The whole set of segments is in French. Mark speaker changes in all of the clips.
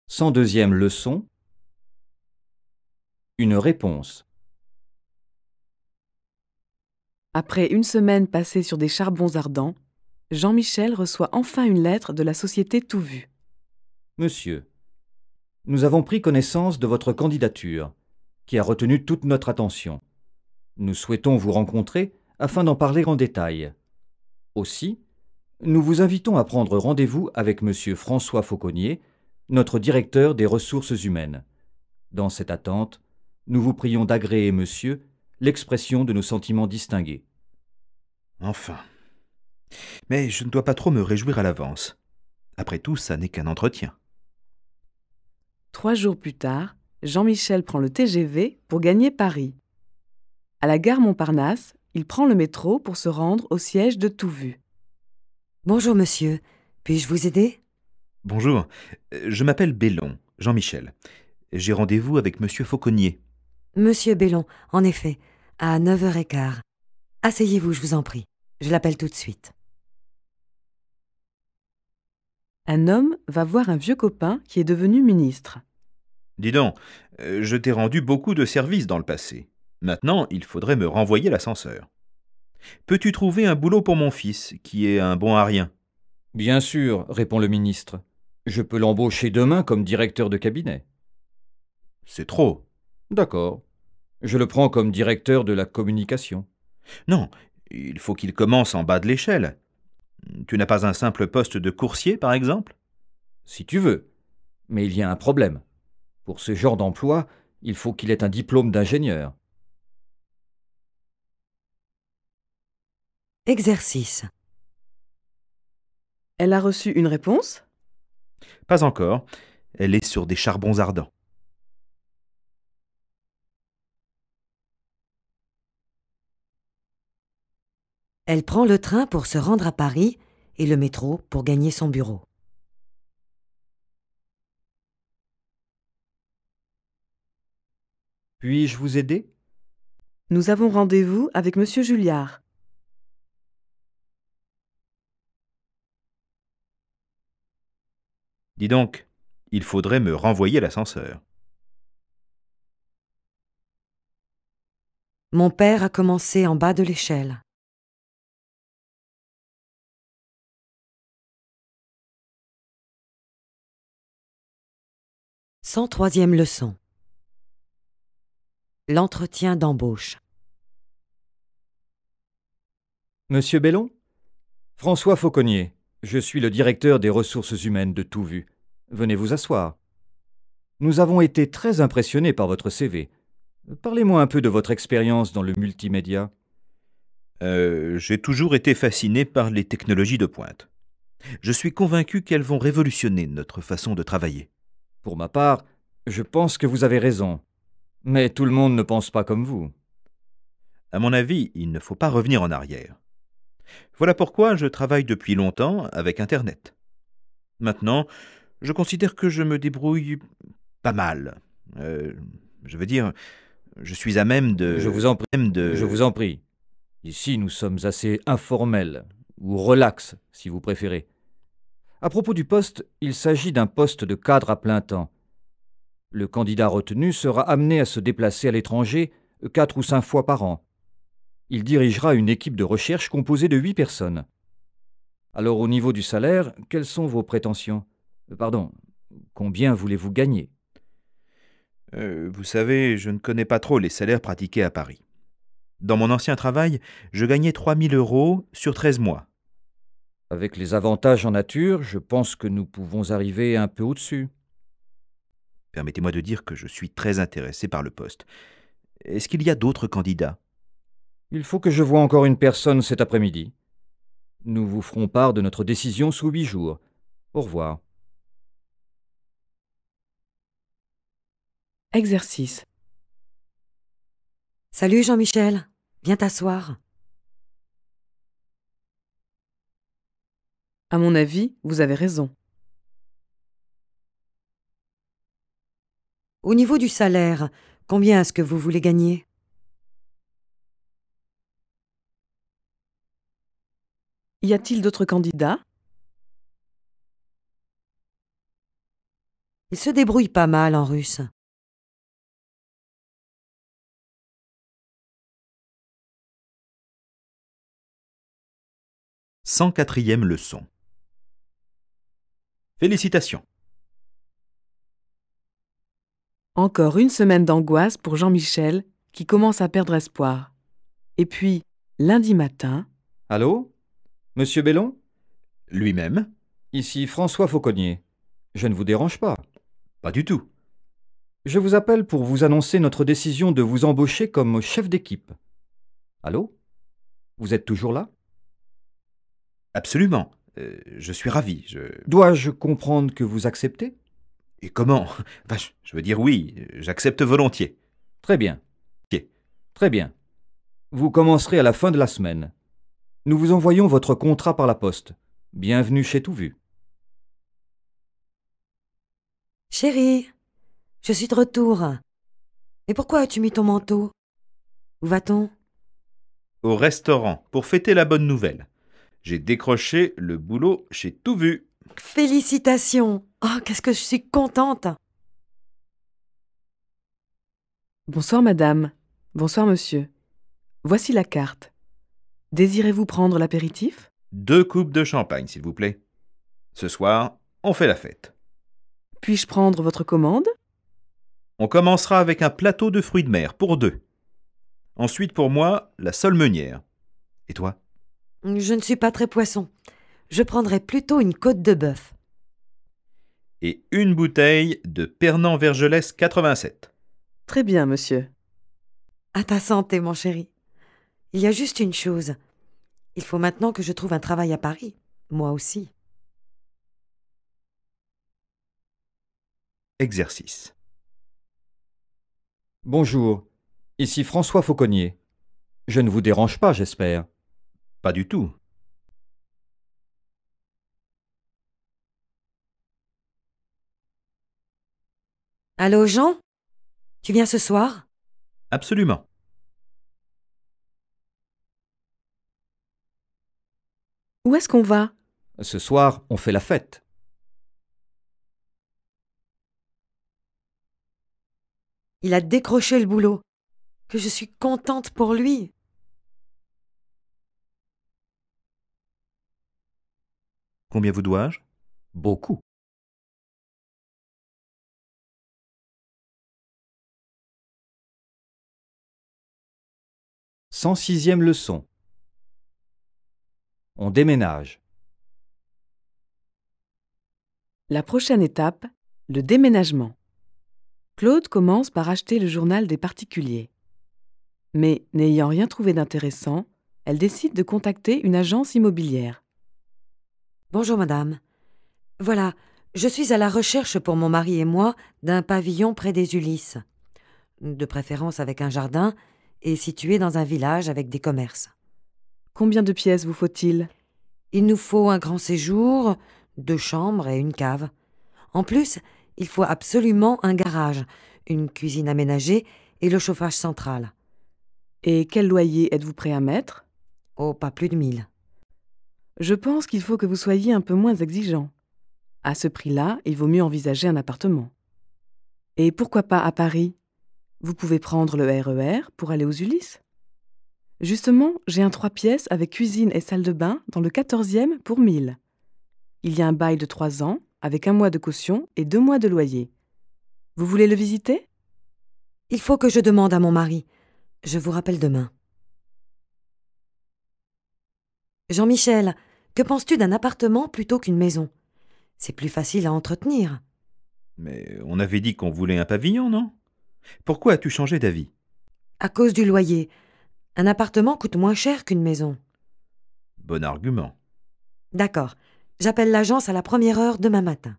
Speaker 1: 102e leçon. Une réponse.
Speaker 2: Après une semaine passée sur des charbons ardents, Jean-Michel reçoit enfin une lettre de la société Tout Vu.
Speaker 1: Monsieur, nous avons pris connaissance de votre candidature, qui a retenu toute notre attention. Nous souhaitons vous rencontrer afin d'en parler en détail. Aussi, nous vous invitons à prendre rendez-vous avec Monsieur François Fauconnier, notre directeur des ressources humaines. Dans cette attente, nous vous prions d'agréer, monsieur, l'expression de nos sentiments distingués.
Speaker 3: Enfin. Mais je ne dois pas trop me réjouir à l'avance. Après tout, ça n'est qu'un entretien.
Speaker 2: 3 jours plus tard, Jean-Michel prend le TGV pour gagner Paris. À la gare Montparnasse, il prend le métro pour se rendre au siège de Tout Vu.
Speaker 4: Bonjour monsieur, puis-je vous aider?
Speaker 3: Bonjour, je m'appelle Bellon, Jean-Michel. J'ai rendez-vous avec monsieur Fauconnier.
Speaker 4: Monsieur Bellon, en effet, à 9h15. Asseyez-vous, je vous en prie. Je l'appelle tout de suite.
Speaker 2: Un homme va voir un vieux copain qui est devenu ministre.
Speaker 3: Dis donc, je t'ai rendu beaucoup de services dans le passé. Maintenant, il faudrait me renvoyer l'ascenseur. Peux-tu trouver un boulot pour mon fils, qui est un bon à rien?
Speaker 1: Bien sûr, répond le ministre. Je peux l'embaucher demain comme directeur de cabinet.
Speaker 3: C'est trop.
Speaker 1: D'accord. Je le prends comme directeur de la communication.
Speaker 3: Non, il faut qu'il commence en bas de l'échelle. Tu n'as pas un simple poste de coursier, par exemple?
Speaker 1: Si tu veux. Mais il y a un problème. Pour ce genre d'emploi, il faut qu'il ait un diplôme d'ingénieur.
Speaker 4: Exercice.
Speaker 2: Elle a reçu une réponse.
Speaker 3: Pas encore. Elle est sur des charbons ardents.
Speaker 4: Elle prend le train pour se rendre à Paris et le métro pour gagner son bureau.
Speaker 1: Puis-je vous aider?
Speaker 2: Nous avons rendez-vous avec Monsieur Julliard.
Speaker 3: Dis donc, il faudrait me renvoyer l'ascenseur.
Speaker 4: Mon père a commencé en bas de l'échelle. Troisième leçon. L'entretien d'embauche.
Speaker 1: Monsieur Bellon? François Fauconnier. Je suis le directeur des ressources humaines de Tout Vu. Venez vous asseoir. Nous avons été très impressionnés par votre CV. Parlez-moi un peu de votre expérience dans le multimédia.
Speaker 3: J'ai toujours été fasciné par les technologies de pointe. Je suis convaincu qu'elles vont révolutionner notre façon de travailler.
Speaker 1: Pour ma part, je pense que vous avez raison. Mais tout le monde ne pense pas comme vous.
Speaker 3: À mon avis, il ne faut pas revenir en arrière. Voilà pourquoi je travaille depuis longtemps avec Internet. Maintenant, je considère que je me débrouille pas mal. Je veux dire, je suis à même de...
Speaker 1: Je vous en prie. Ici, nous sommes assez informels, ou relax, si vous préférez. À propos du poste, il s'agit d'un poste de cadre à plein temps. Le candidat retenu sera amené à se déplacer à l'étranger 4 ou 5 fois par an. Il dirigera une équipe de recherche composée de 8 personnes. Alors au niveau du salaire, quelles sont vos prétentions? Pardon, combien voulez-vous gagner?
Speaker 3: Vous savez, je ne connais pas trop les salaires pratiqués à Paris. Dans mon ancien travail, je gagnais 3000 € sur 13 mois.
Speaker 1: Avec les avantages en nature, je pense que nous pouvons arriver un peu au-dessus.
Speaker 3: Permettez-moi de dire que je suis très intéressé par le poste. Est-ce qu'il y a d'autres candidats?
Speaker 1: Il faut que je voie encore une personne cet après-midi. Nous vous ferons part de notre décision sous 8 jours. Au revoir.
Speaker 2: Exercice.
Speaker 4: Salut Jean-Michel, viens t'asseoir.
Speaker 2: À mon avis, vous avez raison.
Speaker 4: Au niveau du salaire, combien est-ce que vous voulez gagner?
Speaker 2: Y a-t-il d'autres candidats?
Speaker 4: Il se débrouille pas mal en russe.
Speaker 3: « 104e leçon. Félicitations.
Speaker 2: Encore une semaine d'angoisse pour Jean-Michel, qui commence à perdre espoir. Et puis, lundi matin,
Speaker 1: Allô? Monsieur Bellon?
Speaker 3: Lui-même?
Speaker 1: Ici François Fauconnier. Je ne vous dérange pas.
Speaker 3: Pas du tout.
Speaker 1: Je vous appelle pour vous annoncer notre décision de vous embaucher comme chef d'équipe. Allô? Vous êtes toujours là?
Speaker 3: Absolument. Je suis ravi.
Speaker 1: Dois-je comprendre que vous acceptez?
Speaker 3: Et comment? Enfin, je veux dire oui, j'accepte volontiers.
Speaker 1: Très bien.
Speaker 3: Ok.
Speaker 1: Très bien. Vous commencerez à la fin de la semaine. Nous vous envoyons votre contrat par la poste. Bienvenue chez Tout Vu.
Speaker 4: Chérie, je suis de retour. Mais pourquoi as-tu mis ton manteau? Où va-t-on?
Speaker 3: Au restaurant, pour fêter la bonne nouvelle. J'ai décroché le boulot chez Tout Vu.
Speaker 4: Félicitations! Oh, qu'est-ce que je suis contente!
Speaker 2: bonsoir madame, bonsoir monsieur. Voici la carte. Désirez-vous prendre l'apéritif?
Speaker 3: 2 coupes de champagne, s'il vous plaît. Ce soir, on fait la fête.
Speaker 2: Puis-je prendre votre commande?
Speaker 3: On commencera avec un plateau de fruits de mer pour 2. Ensuite, pour moi, la seule meunière. Et toi?
Speaker 4: Je ne suis pas très poisson. Je prendrais plutôt une côte de bœuf.
Speaker 3: Et une bouteille de Pernand Vergelès 87.
Speaker 2: Très bien, monsieur.
Speaker 4: À ta santé, mon chéri. Il y a juste une chose. Il faut maintenant que je trouve un travail à Paris. Moi aussi.
Speaker 3: Exercice.
Speaker 1: Bonjour. Ici François Fauconnier. Je ne vous dérange pas, j'espère.
Speaker 3: Pas du tout.
Speaker 4: Allô, Jean? Tu viens ce soir?
Speaker 3: Absolument.
Speaker 2: Où est-ce qu'on va?
Speaker 1: Ce soir, on fait la fête.
Speaker 4: Il a décroché le boulot. Que je suis contente pour lui.
Speaker 3: Combien vous dois-je?
Speaker 1: Beaucoup. « 106e leçon. On déménage.
Speaker 2: La prochaine étape, le déménagement. Claude commence par acheter le journal des particuliers. Mais, n'ayant rien trouvé d'intéressant, elle décide de contacter une agence immobilière.
Speaker 4: Bonjour, madame. Voilà, je suis à la recherche pour mon mari et moi d'un pavillon près des Ulysses. De préférence avec un jardin et situé dans un village avec des commerces.
Speaker 2: Combien de pièces vous faut-il?
Speaker 4: Il nous faut un grand séjour, 2 chambres et une cave. En plus, il faut absolument un garage, une cuisine aménagée et le chauffage central.
Speaker 2: Et quel loyer êtes-vous prêt à mettre?
Speaker 4: Oh, pas plus de 1000.
Speaker 2: Je pense qu'il faut que vous soyez un peu moins exigeant. À ce prix-là, il vaut mieux envisager un appartement. Et pourquoi pas à Paris? Vous pouvez prendre le RER pour aller aux Ulysses. Justement, j'ai un 3 pièces avec cuisine et salle de bain dans le 14e pour 1000. Il y a un bail de 3 ans avec 1 mois de caution et 2 mois de loyer. Vous voulez le visiter?
Speaker 4: Il faut que je demande à mon mari. Je vous rappelle demain. Jean-Michel, que penses-tu d'un appartement plutôt qu'une maison? C'est plus facile à entretenir.
Speaker 3: Mais on avait dit qu'on voulait un pavillon, non? Pourquoi as-tu changé d'avis?
Speaker 4: À cause du loyer. Un appartement coûte moins cher qu'une maison.
Speaker 3: Bon argument.
Speaker 4: D'accord. J'appelle l'agence à la première heure demain matin.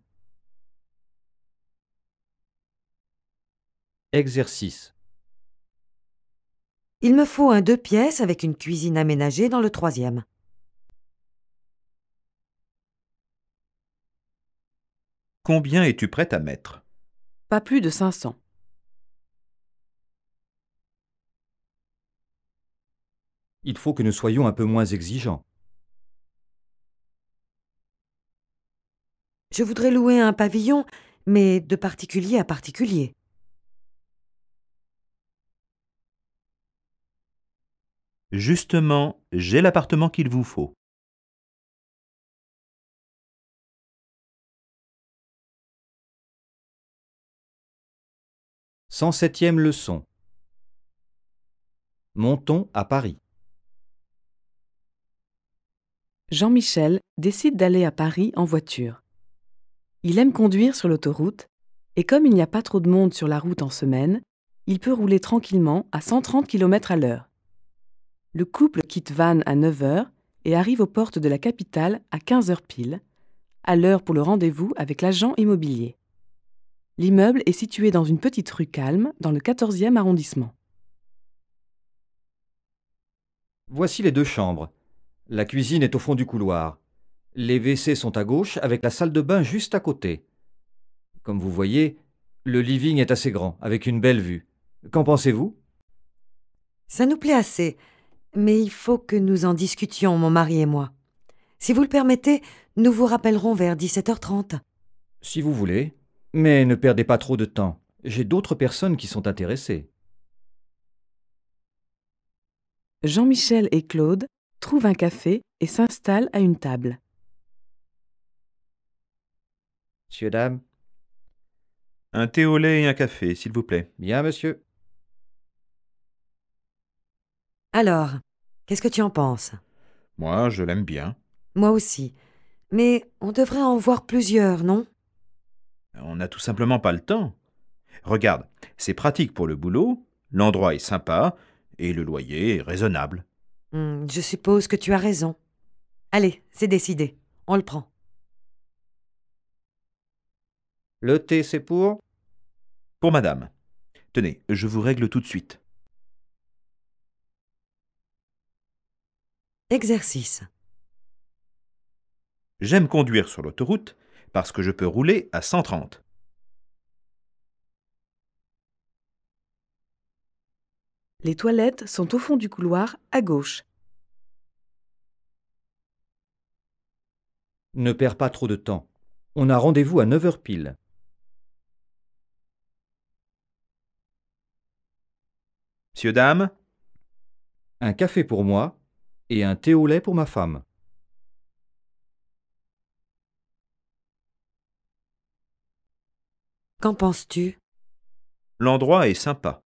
Speaker 1: Exercice.
Speaker 4: Il me faut un 2 pièces avec une cuisine aménagée dans le 3e.
Speaker 3: Combien es-tu prête à mettre?
Speaker 2: Pas plus de 500.
Speaker 1: Il faut que nous soyons un peu moins exigeants.
Speaker 4: Je voudrais louer un pavillon, mais de particulier à particulier.
Speaker 3: Justement, j'ai l'appartement qu'il vous faut.
Speaker 1: 107e leçon. Montons à Paris.
Speaker 2: Jean-Michel décide d'aller à Paris en voiture. Il aime conduire sur l'autoroute et comme il n'y a pas trop de monde sur la route en semaine, il peut rouler tranquillement à 130 km/h. Le couple quitte Vannes à 9 h et arrive aux portes de la capitale à 15 h pile, à l'heure pour le rendez-vous avec l'agent immobilier. L'immeuble est situé dans une petite rue calme dans le 14e arrondissement.
Speaker 1: Voici les 2 chambres. La cuisine est au fond du couloir. Les WC sont à gauche avec la salle de bain juste à côté. Comme vous voyez, le living est assez grand, avec une belle vue. Qu'en pensez-vous?
Speaker 4: Ça nous plaît assez, mais il faut que nous en discutions, mon mari et moi. Si vous le permettez, nous vous rappellerons vers 17h30.
Speaker 1: Si vous voulez. Mais ne perdez pas trop de temps. J'ai d'autres personnes qui sont intéressées.
Speaker 2: Jean-Michel et Claude trouvent un café et s'installent à une table.
Speaker 1: Monsieur, dame.
Speaker 3: Un thé au lait et un café, s'il vous plaît.
Speaker 1: Bien, monsieur.
Speaker 4: Alors, qu'est-ce que tu en penses?
Speaker 3: Moi, je l'aime bien.
Speaker 4: Moi aussi. Mais on devrait en voir plusieurs, non?
Speaker 3: On n'a tout simplement pas le temps. Regarde, c'est pratique pour le boulot, l'endroit est sympa et le loyer est raisonnable.
Speaker 4: Je suppose que tu as raison. Allez, c'est décidé. On le prend.
Speaker 1: Le thé, c'est pour?
Speaker 3: Pour madame. Tenez, je vous règle tout de suite.
Speaker 4: Exercice.
Speaker 3: J'aime conduire sur l'autoroute parce que je peux rouler à 130.
Speaker 2: Les toilettes sont au fond du couloir à gauche.
Speaker 1: Ne perds pas trop de temps. On a rendez-vous à 9 h pile.
Speaker 3: Monsieur, dame,
Speaker 1: Un café pour moi et un thé au lait pour ma femme.
Speaker 4: Qu'en penses-tu?
Speaker 3: l'endroit est sympa.